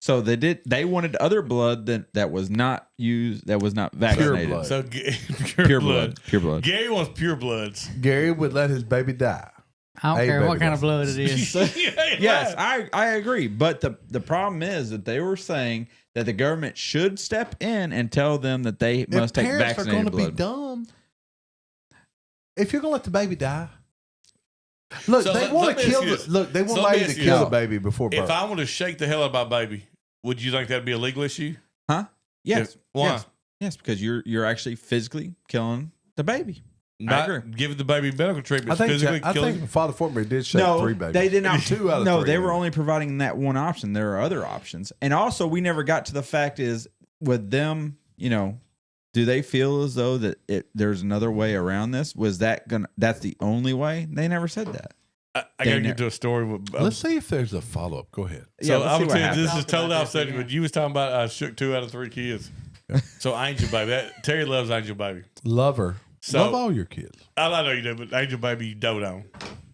Speaker 4: So they wanted other blood that was not used, that was not vaccinated.
Speaker 2: blood.
Speaker 3: So
Speaker 4: Pure blood. Pure blood.
Speaker 3: Gary wants pure bloods.
Speaker 2: Gary would let his baby die.
Speaker 5: I don't
Speaker 2: Hey,
Speaker 5: care what
Speaker 2: baby,
Speaker 5: kind of blood it is.
Speaker 4: Yes, I agree. But the problem is that they were saying that the government should step in and tell them that they must take
Speaker 2: parents are
Speaker 4: vaccinated
Speaker 2: going to be
Speaker 4: blood.
Speaker 2: dumb, if you're going to let the baby die, look,
Speaker 3: So
Speaker 2: they
Speaker 3: let
Speaker 2: want
Speaker 3: me
Speaker 2: to
Speaker 3: ask
Speaker 2: kill.
Speaker 3: you
Speaker 2: The,
Speaker 3: this.
Speaker 2: look, they want
Speaker 3: So let me
Speaker 2: lady to
Speaker 3: ask you
Speaker 2: kill
Speaker 3: this.
Speaker 2: the baby before birth.
Speaker 3: If I want to shake the hell out of my baby, would you think that'd be a legal issue?
Speaker 4: Huh? Yes.
Speaker 3: Why?
Speaker 4: Yes. Yes, because you're actually physically killing the baby.
Speaker 3: Not
Speaker 4: agree.
Speaker 3: giving the baby medical treatment.
Speaker 2: I
Speaker 3: Physically killing.
Speaker 2: think Father Fortenberry did shake 3 babies.
Speaker 4: they did not.
Speaker 2: 2 out of
Speaker 4: No,
Speaker 2: 3.
Speaker 4: they were only providing that one option. There are other options, and also we never got to the fact is with them. Do they feel as though that there's another way around this? Was that gonna? That's the only way. They never said that.
Speaker 3: I got to get to a story with.
Speaker 2: Let's see if there's a follow up. Go ahead.
Speaker 3: So
Speaker 4: let's
Speaker 3: I
Speaker 4: see
Speaker 3: would
Speaker 4: what
Speaker 3: tell you, this
Speaker 4: happens.
Speaker 3: is totally
Speaker 5: Talk
Speaker 3: off
Speaker 5: about this
Speaker 3: subject, but you was talking about I shook 2 out of 3 kids. So Angel Baby, Terry loves Angel Baby.
Speaker 2: Love her.
Speaker 3: So-
Speaker 2: Love all your kids.
Speaker 3: I know you do, but Angel Baby you dote on.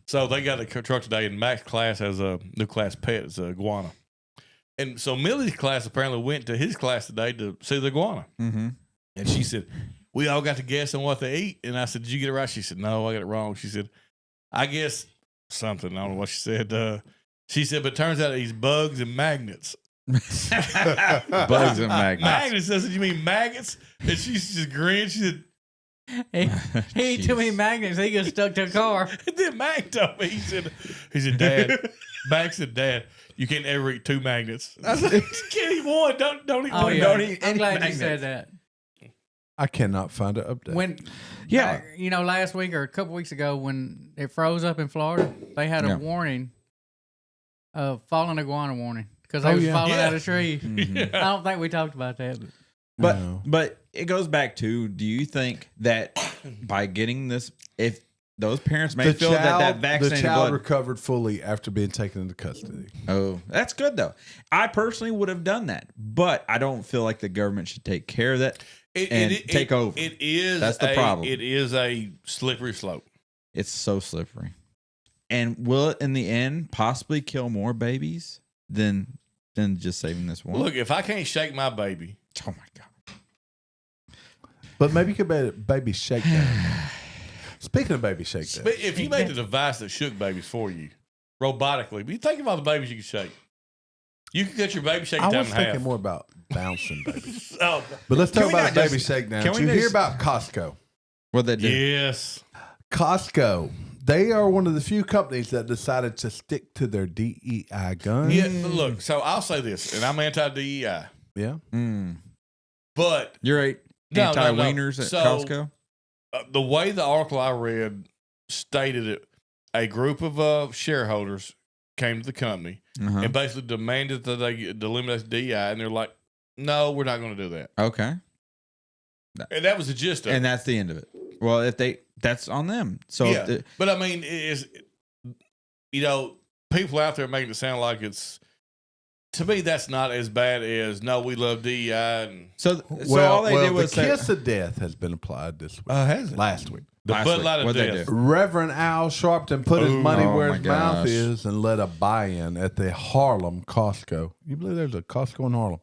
Speaker 3: So they got a truck today, and Mac's class has a new class pet. It's a iguana. And so Millie's class apparently went to his class today to see the iguana.
Speaker 4: Mm-hmm.
Speaker 3: And she said, we all got to guess on what they eat. And I said, did you get it right? She said, no, I got it wrong. She said, I guess something. I don't know what she said. She said, but it turns out he's bugs and magnets.
Speaker 4: Bugs and magnets.
Speaker 3: Magnets. I said, you mean maggots? And she just grinned. She said,
Speaker 5: He ate too many magnets. He got stuck to a car.
Speaker 3: and then Mac told me, he said, Dad, Mac said, Dad, you can't ever eat 2 magnets. I said, you can't eat one. Don't eat
Speaker 5: Oh,
Speaker 3: one.
Speaker 5: yeah.
Speaker 3: Don't eat
Speaker 5: I'm
Speaker 3: any
Speaker 5: glad
Speaker 3: magnets.
Speaker 5: you said that.
Speaker 2: I cannot find an update.
Speaker 5: When,
Speaker 4: Yeah.
Speaker 5: last week or a couple weeks ago when it froze up in Florida, they had a warning, falling iguana warning, because they was falling out of trees.
Speaker 3: Yeah.
Speaker 5: I don't think we talked about that.
Speaker 4: But it goes back to, do you think that by getting this, if those parents may feel that vaccinated
Speaker 2: the child
Speaker 4: blood,
Speaker 2: recovered fully after being taken into custody.
Speaker 4: oh, that's good though. I personally would have done that, but I don't feel like the government should take care of that and take over.
Speaker 3: It is.
Speaker 4: That's the problem.
Speaker 3: It is a slippery slope.
Speaker 4: It's so slippery. And will it in the end possibly kill more babies than just saving this one?
Speaker 3: Look, if I can't shake my baby,
Speaker 4: oh my God.
Speaker 2: But maybe you could baby shakedown. Speaking of baby shakedown,
Speaker 3: if you made the device that shook babies for you robotically, but you think of all the babies you can shake. You can get your baby shake
Speaker 2: I
Speaker 3: down
Speaker 2: was
Speaker 3: in
Speaker 2: thinking
Speaker 3: half.
Speaker 2: more about bouncing babies.
Speaker 3: Oh,
Speaker 2: But let's talk
Speaker 4: we
Speaker 2: about
Speaker 4: not
Speaker 2: baby
Speaker 4: just-
Speaker 2: shakedown.
Speaker 4: can
Speaker 2: Did
Speaker 4: we
Speaker 2: you
Speaker 4: just-
Speaker 2: hear about Costco?
Speaker 4: What they do?
Speaker 3: yes.
Speaker 2: Costco. They are one of the few companies that decided to stick to their DEI guns.
Speaker 3: Yeah, but look, so I'll say this, and I'm anti-DEI,
Speaker 2: Yeah.
Speaker 3: but
Speaker 4: You're right.
Speaker 3: No,
Speaker 4: Anti-wieners at
Speaker 3: So,
Speaker 4: Costco?
Speaker 3: the way the article I read stated it, a group of shareholders came to the company
Speaker 4: Uh-huh.
Speaker 3: and basically demanded that they eliminate DEI, and they're like, no, we're not going to do that.
Speaker 4: Okay.
Speaker 3: And that was the gist of it.
Speaker 4: And that's the end of it. Well, that's on them. So
Speaker 3: Yeah. But I mean, people out there making it sound like it's, to me, that's not as bad as, no, we love DEI. And,
Speaker 4: so all they did was
Speaker 2: the
Speaker 4: say,
Speaker 2: kiss of death has been applied this week.
Speaker 3: has it?
Speaker 2: Last week.
Speaker 3: the
Speaker 4: last
Speaker 3: Bud
Speaker 4: week,
Speaker 3: Light of
Speaker 4: what'd they
Speaker 3: death.
Speaker 4: do?
Speaker 2: Reverend Al Sharpton put his money
Speaker 4: Oh
Speaker 2: where
Speaker 4: my
Speaker 2: his mouth
Speaker 4: gosh.
Speaker 2: is and led a buy-in at the Harlem Costco. You believe there's a Costco in Harlem?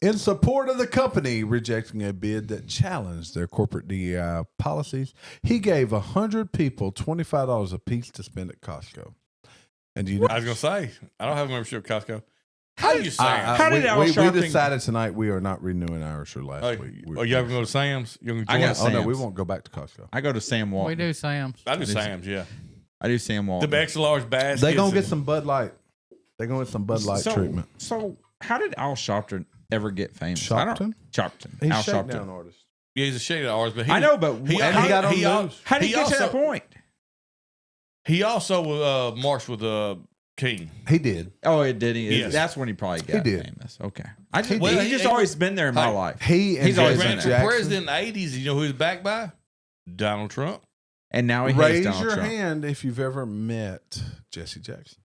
Speaker 2: In support of the company rejecting a bid that challenged their corporate DEI policies, he gave 100 people $25 a piece to spend at Costco. And you know,
Speaker 3: I was going to say, I don't have a membership at Costco. How do you say?
Speaker 4: How did Al
Speaker 2: we
Speaker 4: Sharpton-
Speaker 2: decided tonight we are not renewing ours for last week.
Speaker 3: Are you ever going to go to Sam's? You're going to
Speaker 4: I
Speaker 3: join
Speaker 4: got
Speaker 3: us?
Speaker 2: Oh no, we
Speaker 4: Sam's.
Speaker 2: won't go back to Costco.
Speaker 4: I go to Sam Walton.
Speaker 5: We do Sam's.
Speaker 3: I do Sam's, yeah.
Speaker 4: I do Sam Walton.
Speaker 3: The extra large baskets.
Speaker 2: They're gonna get
Speaker 3: and-
Speaker 2: some Bud Light. They're gonna get some Bud Light treatment.
Speaker 4: So how did Al Sharpton ever get famous? I don't-
Speaker 2: Sharpton?
Speaker 4: Sharpton.
Speaker 2: He's
Speaker 4: Al
Speaker 2: shakedown
Speaker 4: Sharpton.
Speaker 2: artist.
Speaker 3: Yeah, he's a shade of ours, but he
Speaker 4: I know, but
Speaker 3: he,
Speaker 2: And he got on the news.
Speaker 4: how did he
Speaker 3: he
Speaker 4: get to that
Speaker 3: also-
Speaker 4: point?
Speaker 3: He also marched with King.
Speaker 2: He did.
Speaker 4: Oh, it did.
Speaker 3: Yes.
Speaker 4: That's when he probably got
Speaker 2: did.
Speaker 4: famous. Okay. I just,
Speaker 2: He
Speaker 3: did.
Speaker 4: he's just
Speaker 3: He-
Speaker 4: always been there in my
Speaker 3: Hey,
Speaker 4: life.
Speaker 2: He and
Speaker 4: He's always
Speaker 2: Jesse
Speaker 4: been
Speaker 3: Ran
Speaker 4: there.
Speaker 3: for
Speaker 2: Jackson.
Speaker 3: president in the 80s. You know who he was backed by? Donald Trump.
Speaker 4: And now he hates
Speaker 2: Raise
Speaker 4: Donald
Speaker 2: your
Speaker 4: Trump.
Speaker 2: hand if you've ever met Jesse Jackson.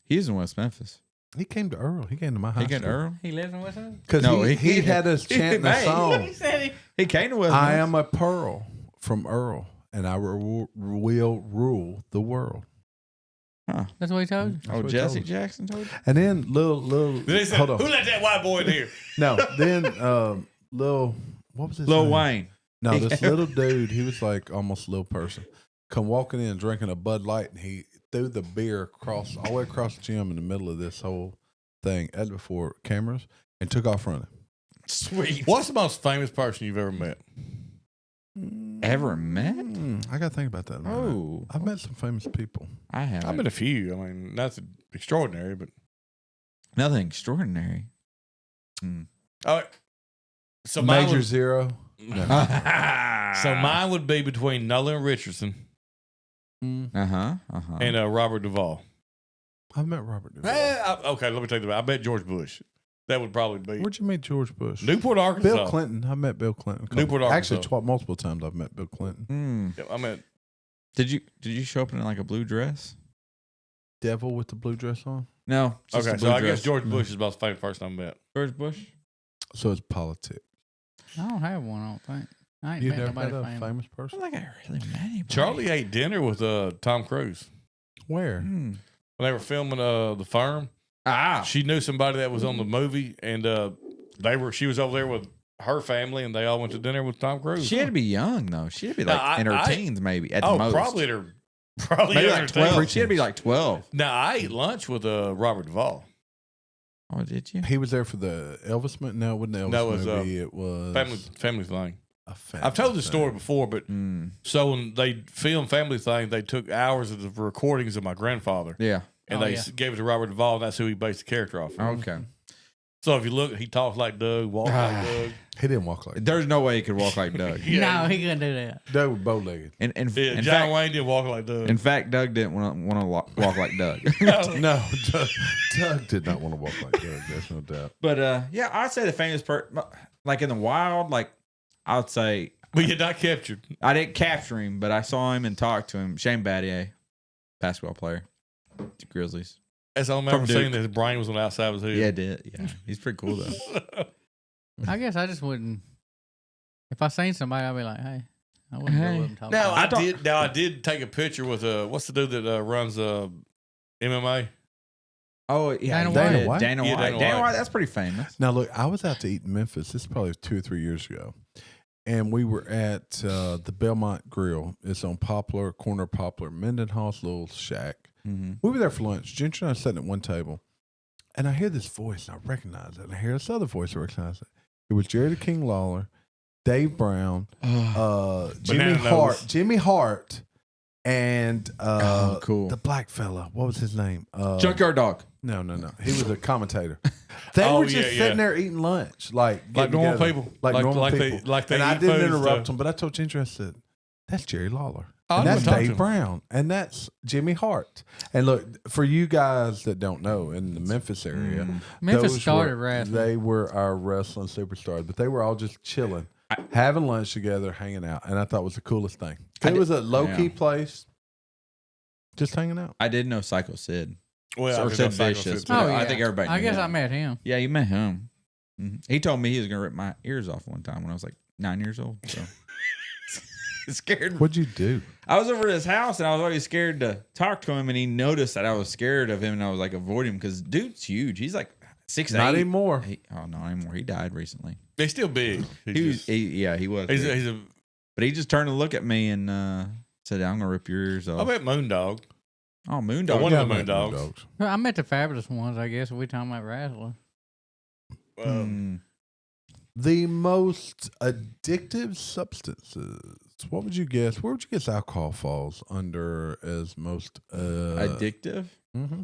Speaker 4: He's in West Memphis.
Speaker 2: He came to Earl. He came to my high
Speaker 4: He came to
Speaker 2: school.
Speaker 4: Earl.
Speaker 5: He lives in West End?
Speaker 2: Because
Speaker 4: No,
Speaker 2: he had us chanting a
Speaker 4: may.
Speaker 2: song.
Speaker 5: He said
Speaker 4: He came to West
Speaker 2: I
Speaker 4: Memphis.
Speaker 2: am a pearl from Earl, and I will rule the world.
Speaker 4: Huh.
Speaker 5: that's what he told you.
Speaker 2: That's
Speaker 4: Oh,
Speaker 2: what he
Speaker 4: Jesse
Speaker 2: told us.
Speaker 4: Jackson told you?
Speaker 2: And then little
Speaker 3: They said,
Speaker 2: hold
Speaker 3: who
Speaker 2: on.
Speaker 3: let that white boy in here?
Speaker 2: No, then little what was his
Speaker 4: Lil
Speaker 2: name?
Speaker 4: Wayne.
Speaker 2: No, this little dude, he was like almost a little person. Come walking in drinking a Bud Light, and he threw the beer all the way across the gym in the middle of this whole thing, as before cameras, and took off running.
Speaker 4: Sweet.
Speaker 3: What's the most famous person you've ever met?
Speaker 4: Ever met?
Speaker 2: I got to think about that. a minute.
Speaker 4: Oh,
Speaker 2: I've met some famous people.
Speaker 4: I haven't.
Speaker 3: I've met a few. I mean, nothing extraordinary, but
Speaker 4: Nothing extraordinary.
Speaker 3: oh, so mine
Speaker 2: Major
Speaker 3: would,
Speaker 2: Zero.
Speaker 3: so mine would be between Nolan Richardson
Speaker 4: Uh-huh.
Speaker 3: and Robert Duvall.
Speaker 2: I've met Robert Duvall.
Speaker 3: Okay, let me take that back. I bet George Bush. That would probably be
Speaker 2: Where'd you meet George Bush?
Speaker 3: Newport, Arkansas.
Speaker 2: Bill Clinton. I met Bill Clinton.
Speaker 3: Newport,
Speaker 2: Actually,
Speaker 3: Arkansas.
Speaker 2: multiple times I've met Bill Clinton.
Speaker 3: I met
Speaker 4: Did you show up in like a blue dress?
Speaker 2: Devil with the blue dress on.
Speaker 4: No. just
Speaker 3: okay.
Speaker 4: a
Speaker 3: So
Speaker 4: blue
Speaker 3: I
Speaker 4: dress.
Speaker 3: guess George Bush is about the famous person I met.
Speaker 4: George Bush.
Speaker 2: So it's politics.
Speaker 5: I don't have one, I don't think. I ain't
Speaker 2: You
Speaker 5: met
Speaker 2: never
Speaker 5: nobody
Speaker 2: met a
Speaker 5: famous.
Speaker 2: famous
Speaker 4: I
Speaker 2: person?
Speaker 4: don't think I really met anybody.
Speaker 3: Charlie ate dinner with Tom Cruise
Speaker 2: Where?
Speaker 4: Hmm.
Speaker 3: when they were filming The Firm.
Speaker 4: Ah.
Speaker 3: She knew somebody that was on the movie, and she was over there with her family, and they all went to dinner with Tom Cruise.
Speaker 4: She had to be young though. She had to be like in her teens, maybe at the most.
Speaker 3: Probably
Speaker 4: maybe like 12. She had to be like 12.
Speaker 3: Now I ate lunch with Robert Duvall.
Speaker 4: Oh, did you?
Speaker 2: He was there for the Elvis movie. No, it wasn't the Elvis movie. It was
Speaker 3: Family Thing. I've told this story before, but so when they filmed Family Thing, they took hours of the recordings of my grandfather.
Speaker 4: Yeah.
Speaker 3: And they gave it to Robert Duvall, and that's who he based the character off of.
Speaker 4: Okay.
Speaker 3: So if you look, he talks like Doug, walks like Doug.
Speaker 2: He didn't walk like Doug.
Speaker 4: There's no way he could walk like Doug.
Speaker 5: No, he couldn't do that.
Speaker 2: Doug was bow-legged.
Speaker 3: In John Wayne didn't walk like Doug.
Speaker 4: In fact, Doug didn't want to walk like Doug.
Speaker 2: No, Doug did not want to walk like Doug. There's no doubt.
Speaker 4: But yeah, I'd say the famous part, like in the wild, like I would say.
Speaker 3: But you're not captured.
Speaker 4: I didn't capture him, but I saw him and talked to him. Shane Battier, basketball player, the Grizzlies.
Speaker 3: As I remember seeing that his brain was on the outside of his head.
Speaker 4: Yeah, it did. Yeah, he's pretty cool though.
Speaker 5: I guess I just wouldn't. If I seen somebody, I'd be like, "Hey, I wouldn't go up and talk."
Speaker 3: No, I did take a picture with what's the dude that runs MMA?
Speaker 4: Oh yeah,
Speaker 2: Dana White.
Speaker 4: Dana White. That's pretty famous.
Speaker 2: Now look, I was out to eat in Memphis. This is probably 2 or 3 years ago, and we were at the Belmont Grill. It's on corner of Poplar, Mendenhall's little shack.
Speaker 4: Mm-hmm.
Speaker 2: We were there for lunch. Ginger and I sitting at one table, and I hear this voice, and I recognize it. And I hear this other voice, I recognize it. It was Jerry the King Lawler, Dave Brown, Jimmy Hart, and
Speaker 4: cool.
Speaker 2: the black fella. What was his name?
Speaker 4: Junkyard Dog.
Speaker 2: No. He was a commentator. They were just sitting there eating lunch, like
Speaker 3: normal people,
Speaker 2: like normal people.
Speaker 3: And
Speaker 2: I didn't interrupt them, but I told Ginger, I said, "That's Jerry Lawler." And that's Dave Brown. And that's Jimmy Hart. And look, for you guys that don't know, in the Memphis area,
Speaker 5: Memphis started wrestling.
Speaker 2: They were our wrestling superstars, but they were all just chilling, having lunch together, hanging out. And I thought it was the coolest thing. It was a low-key place, just hanging out.
Speaker 4: I did know Psycho Sid.
Speaker 3: Well,
Speaker 4: or Sid Vicious. I think everybody knew
Speaker 5: I guess
Speaker 4: him.
Speaker 5: I met him.
Speaker 4: Yeah, you met him. Mm-hmm. He told me he was going to rip my ears off one time when I was like 9 years old. So. Scared.
Speaker 2: What'd you do?
Speaker 4: I was over at his house and I was always scared to talk to him, and he noticed that I was scared of him, and I was like avoiding him because dude's huge. He's like 6'8".
Speaker 2: Not anymore.
Speaker 4: Not anymore. He died recently.
Speaker 3: He's still big.
Speaker 4: He was. But he just turned to look at me and said, "I'm gonna rip your ears off."
Speaker 3: I met Moondog.
Speaker 4: Oh, Moondog.
Speaker 3: One of the Moondogs.
Speaker 5: Well, I met the fabulous ones, I guess, if we talking about wrestling.
Speaker 2: The most addictive substances. What would you guess? Where would you guess alcohol falls under as most
Speaker 4: addictive?
Speaker 2: Mm-hmm.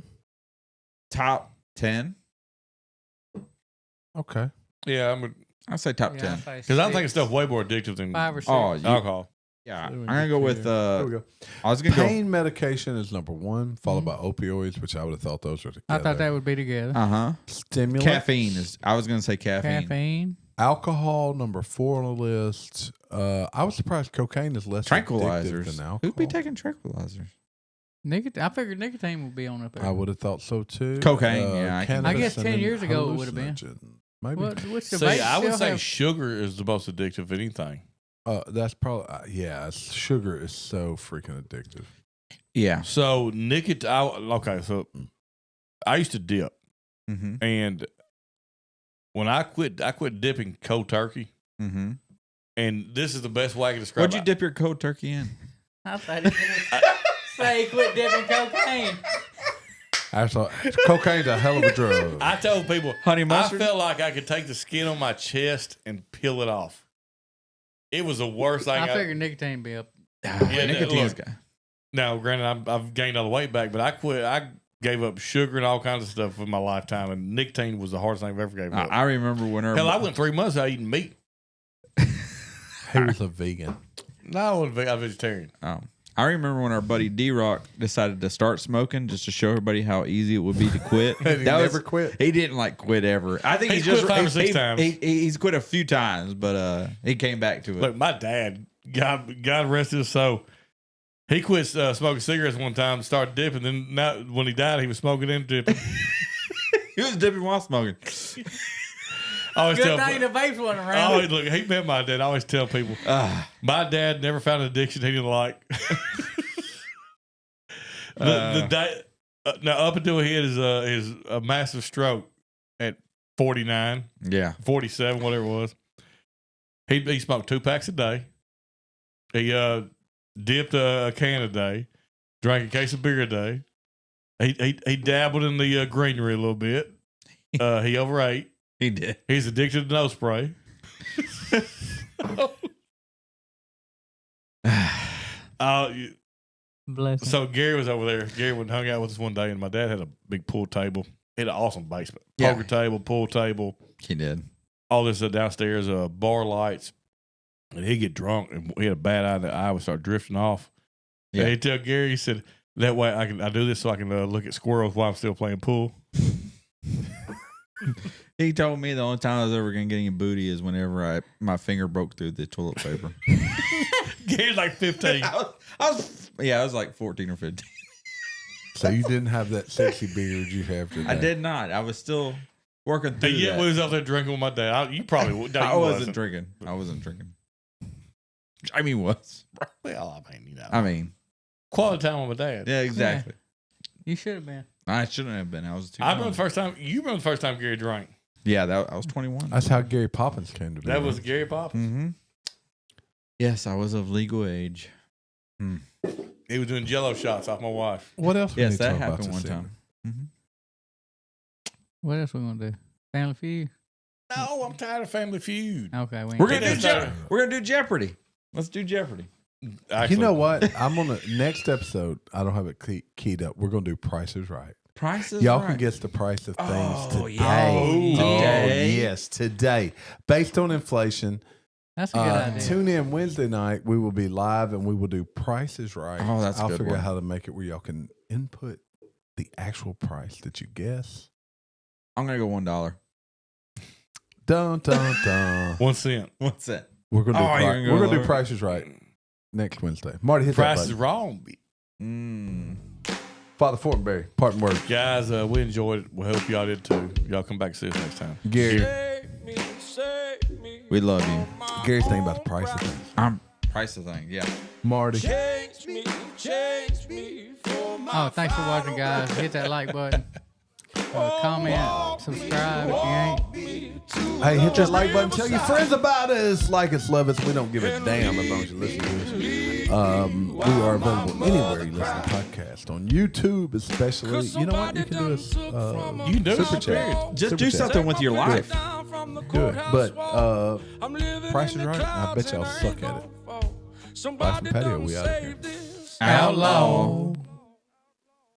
Speaker 4: Top 10.
Speaker 2: Okay.
Speaker 3: Yeah,
Speaker 4: I'd say top 10
Speaker 3: because I'm thinking stuff way more addictive than
Speaker 5: 5 or 6.
Speaker 3: Alcohol.
Speaker 4: Yeah, I'm gonna go with.
Speaker 2: There we go.
Speaker 4: I was gonna
Speaker 2: pain medication is number 1, followed by opioids, which I would have thought those were together.
Speaker 5: I thought that would be together.
Speaker 2: Stimulants.
Speaker 4: Caffeine is. I was gonna say caffeine.
Speaker 2: Alcohol, number 4 on the list. I was surprised cocaine is less addictive than alcohol.
Speaker 4: Who'd be taking tranquilizers?
Speaker 5: I figured nicotine would be on up there.
Speaker 2: I would have thought so too.
Speaker 4: Cocaine, yeah.
Speaker 5: I guess 10 years ago it would have been.
Speaker 2: Maybe.
Speaker 3: See, I would say sugar is the most addictive of anything.
Speaker 2: That's probably sugar is so freaking addictive.
Speaker 4: Yeah.
Speaker 3: So nicotine. Okay, so I used to dip, and when I quit dipping cold turkey.
Speaker 4: Mm-hmm.
Speaker 3: And this is the best way I can describe it.
Speaker 4: What'd you dip your cold turkey in?
Speaker 5: I thought he was going to say quit dipping cocaine.
Speaker 2: Cocaine's a hell of a drug.
Speaker 3: I told people,
Speaker 4: honey mustard.
Speaker 3: I felt like I could take the skin on my chest and peel it off. It was the worst thing.
Speaker 5: I figured nicotine would be up.
Speaker 4: Nicotine's got.
Speaker 3: Now, granted, I've gained all the weight back, but I quit. I gave up sugar and all kinds of stuff in my lifetime, and nicotine was the hardest thing I've ever gave up.
Speaker 4: I remember when
Speaker 3: I went 3 months without eating meat.
Speaker 2: He was a vegan.
Speaker 3: No, I wasn't vegan. I was vegetarian.
Speaker 4: I remember when our buddy D-Rock decided to start smoking just to show everybody how easy it would be to quit.
Speaker 2: He never quit.
Speaker 4: He didn't quit ever. I think
Speaker 3: he's just quit 5 or 6 times.
Speaker 4: He's quit a few times, but he came back to it.
Speaker 3: Look, my dad, God rest his soul, he quit smoking cigarettes one time, started dipping. Then now, when he died, he was smoking and dipping.
Speaker 4: He was dipping while smoking.
Speaker 5: Good thing the vapes wasn't around.
Speaker 3: Look, he met my dad. I always tell people, my dad never found an addiction he didn't like. Now, up until he had his massive stroke at 49, 47, whatever it was, He smoked 2 packs a day. He dipped a can a day, drank a case of beer a day. He dabbled in the greenery a little bit. He overate.
Speaker 4: He did.
Speaker 3: He's addicted to nose spray.
Speaker 5: Bless him.
Speaker 3: So Gary was over there. Gary went and hung out with us one day, and my dad had a big pool table. He had an awesome basement. Poker table, pool table.
Speaker 4: He did.
Speaker 3: All this downstairs, bar lights. And he'd get drunk, and he had a bad eye, and the eye would start drifting off. Yeah. And he'd tell Gary, he said, that way I do this so I can look at squirrels while I'm still playing pool.
Speaker 4: He told me the only time I was ever going to get any booty is whenever my finger broke through the toilet paper.
Speaker 3: Gary's like 15.
Speaker 4: I was like 14 or 15.
Speaker 2: So you didn't have that sexy beard you have today.
Speaker 4: I did not. I was still working through that.
Speaker 3: We was out there drinking with my dad. You probably would. No,
Speaker 4: I wasn't drinking. I mean, was.
Speaker 3: Well, I mean,
Speaker 4: I mean.
Speaker 3: Quality time with my dad.
Speaker 4: Yeah, exactly.
Speaker 5: Yeah. You should have been.
Speaker 4: I shouldn't have been. I was too.
Speaker 3: I remember the first time. You remember the first time Gary drank?
Speaker 4: Yeah, I was 21.
Speaker 2: That's how Gary Poppins came to be.
Speaker 3: That was Gary Poppins.
Speaker 4: Mm-hmm. Yes, I was of legal age.
Speaker 3: He was doing Jello shots off my wife.
Speaker 2: What else?
Speaker 4: Yes, that happened one time. Mm-hmm.
Speaker 5: What else we gonna do? Family Feud?
Speaker 3: No, I'm tired of Family Feud.
Speaker 5: Okay,
Speaker 4: we're gonna do Jeopardy. Let's do Jeopardy.
Speaker 2: Actually, you know what? I'm on the next episode. I don't have it keyed up. We're gonna do Price is Right. Y'all can guess the price of things today.
Speaker 4: Today.
Speaker 2: Yes, today. Based on inflation.
Speaker 5: That's a good idea.
Speaker 2: Tune in Wednesday night. We will be live and we will do Price is Right.
Speaker 4: Oh, that's
Speaker 2: I'll
Speaker 4: good
Speaker 2: figure
Speaker 4: one.
Speaker 2: out how to make it where y'all can input the actual price that you guess.
Speaker 4: I'm gonna go $1.
Speaker 2: Dun dun dun.
Speaker 3: 1 cent.
Speaker 4: What's that?
Speaker 2: We're gonna do we're gonna do
Speaker 4: lower?
Speaker 2: Price is Right next Wednesday. Marty, hit
Speaker 3: Price
Speaker 2: that
Speaker 3: is
Speaker 2: button.
Speaker 3: wrong.
Speaker 2: Father Fortenberry, parting word.
Speaker 3: Guys, we enjoyed it. We hope y'all did too. Y'all come back and see us next time.
Speaker 2: Gary,
Speaker 4: We love you.
Speaker 2: Gary's thinking about the price of things.
Speaker 4: Price of thing. Yeah.
Speaker 2: Marty.
Speaker 5: Oh, thanks for watching, guys. Hit that like button. Comment, subscribe if you ain't.
Speaker 2: Hey, hit that like button. Tell your friends about us. Like us, love us. We don't give a damn as long as you listen to us. We are available anywhere you listen to podcasts. On YouTube, especially. You know what? You can do us.
Speaker 3: You can do
Speaker 2: super chat.
Speaker 4: Just
Speaker 2: Super
Speaker 4: do
Speaker 2: chat.
Speaker 4: something with your life.
Speaker 2: Good. But Price is Right. I bet y'all suck at it. Life and Patio. We out of here.
Speaker 4: Outlaw.